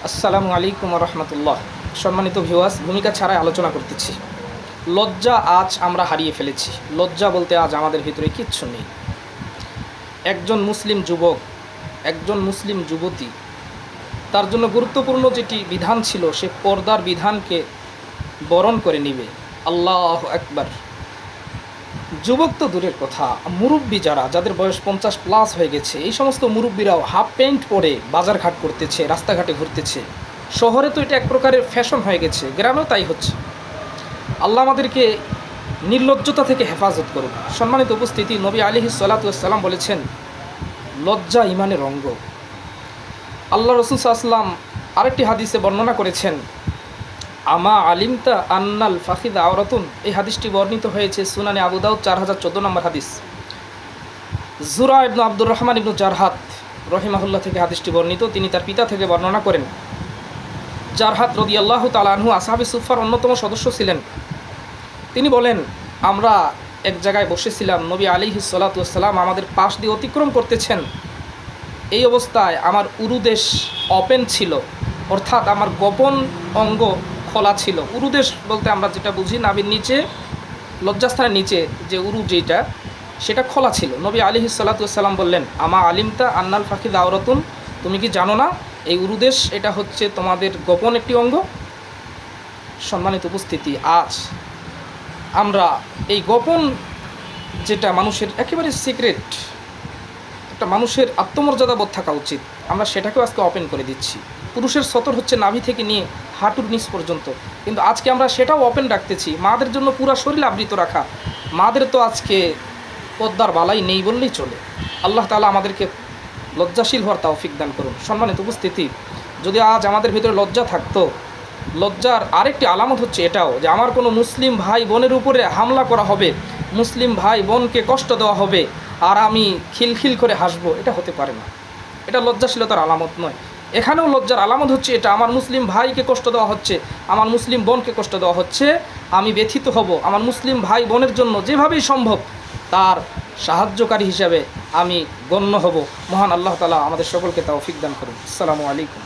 আসসালামু আলাইকুম রহমতুল্লাহ। সম্মানিত ভিউয়ার্স, ভূমিকা ছাড়াই আলোচনা করতেছি। লজ্জা আজ আমরা হারিয়ে ফেলেছি। লজ্জা বলতে আজ আমাদের ভিতরে কিচ্ছু নেই। একজন মুসলিম যুবক, একজন মুসলিম যুবতী, তার জন্য গুরুত্বপূর্ণ যেটি বিধান ছিল সে পর্দার বিধানকে বরণ করে নিবে। আল্লাহু আকবার। যুবক তো দূরের কথা, মুরব্বী যাদের বয়স 50+ হয়ে গেছে, এই সমস্ত মুরব্বীরাও হাফ প্যান্ট পরে বাজারঘাট করতেছে, রাস্তাঘাটে ঘুরতেছে। শহরে তো এটা এক প্রকারের ফ্যাশন হয়ে গেছে, গ্রামেও তাই হচ্ছে। আল্লাহ আমাদেরকে নির্লজ্জতা থেকে হেফাজত করুন। সম্মানিত উপস্থিতি, নবী আলাইহিস সালাতু ওয়াস সালাম বলেছেন, লজ্জা ইমানের অঙ্গ। আল্লাহ রাসূল সাল্লাল্লাহু আলাইহি ওয়াসাল্লাম আরেকটি হাদিসে বর্ণনা করেছেন, আমা আলিমতা আন্নাল ফাখিদা আওরাতুন। এই হাদিসটি বর্ণিত হয়েছে সুনানে আবু দাউদ 4014 নম্বর হাদিস। জুরা ইবনু আব্দুর রহমান ইবনু জারহাত রহিমাহুল্লাহ থেকে হাদিসটি বর্ণিত। তিনি তার পিতা থেকে বর্ণনা করেন। জারহাত রাদিয়াল্লাহু তাআলা আনহু আসহাবে সুফার অন্যতম সদস্য ছিলেন। তিনি বলেন, আমরা এক জায়গায় বসেছিলাম, নবী আলাইহিস সালাতু ওয়াস সালাম আমাদের পাশ দিয়ে অতিক্রম করতেছেন। এই অবস্থায় আমার উরুদেশ ওপেন ছিল, অর্থাৎ আমার গোপন অঙ্গ খোলা ছিল। উরুদেশ বলতে আমরা যেটা বুঝি, নাভির নিচে, লজ্জাস্থানের নিচে যে উরু যেটা, সেটা খোলা ছিল। নবী আলাইহিস সালাতু ওয়াস সালাম বললেন, আমা আলিমতা আন্নাল ফাখিদা আওরাতুন, তুমি কি জানো না এই উরুদেশ এটা হচ্ছে তোমাদের গোপন একটি অঙ্গ? সম্মানিত উপস্থিতি, আজ আমরা এই গোপন যেটা মানুষের একেবারে সিক্রেট, একটা মানুষের আত্মমর্যাদা বোধ থাকা উচিত, আমরা সেটাকেও আজকে ওপেন করে দিচ্ছি। পুরুষের সতর হচ্ছে নাভি থেকে নিয়ে হাঁটুর নিচ পর্যন্ত, কিন্তু আজকে আমরা সেটাও ওপেন রাখতেছি। মাদের জন্য পুরো শরীর আবৃত রাখা। মাদের তো আজকে পদ্মার বালাই নেই বললেই চলে। আল্লাহ তাআলা আমাদেরকে লজ্জাশীল হওয়ার তৌফিক দান করুন। সম্মানিত উপস্থিতি, যদি আজ আমাদের ভিতরে লজ্জা থাকতো, লজ্জার আরেকটি আলামত হচ্ছে এটাও যে আমার কোনো মুসলিম ভাই বোনের উপরে হামলা করা হবে, মুসলিম ভাই বোনকে কষ্ট দেওয়া হবে, আর আমি খিলখিল করে হাসবো, এটা হতে পারে না। এটা লজ্জাশীলতার আলামত নয়। এখানেও লজ্জার আলামত হচ্ছে এটা, আমার মুসলিম ভাইকে কষ্ট দেওয়া হচ্ছে, আমার মুসলিম বোনকে কষ্ট দেওয়া হচ্ছে, আমি ব্যথিত হব। আমার মুসলিম ভাই বোনের জন্য যেভাবেই সম্ভব তার সাহায্যকারী হিসাবে আমি গণ্য হব। মহান আল্লাহ তাআলা আমাদের সকলকে তৌফিক দান করুন। আসসালামু আলাইকুম।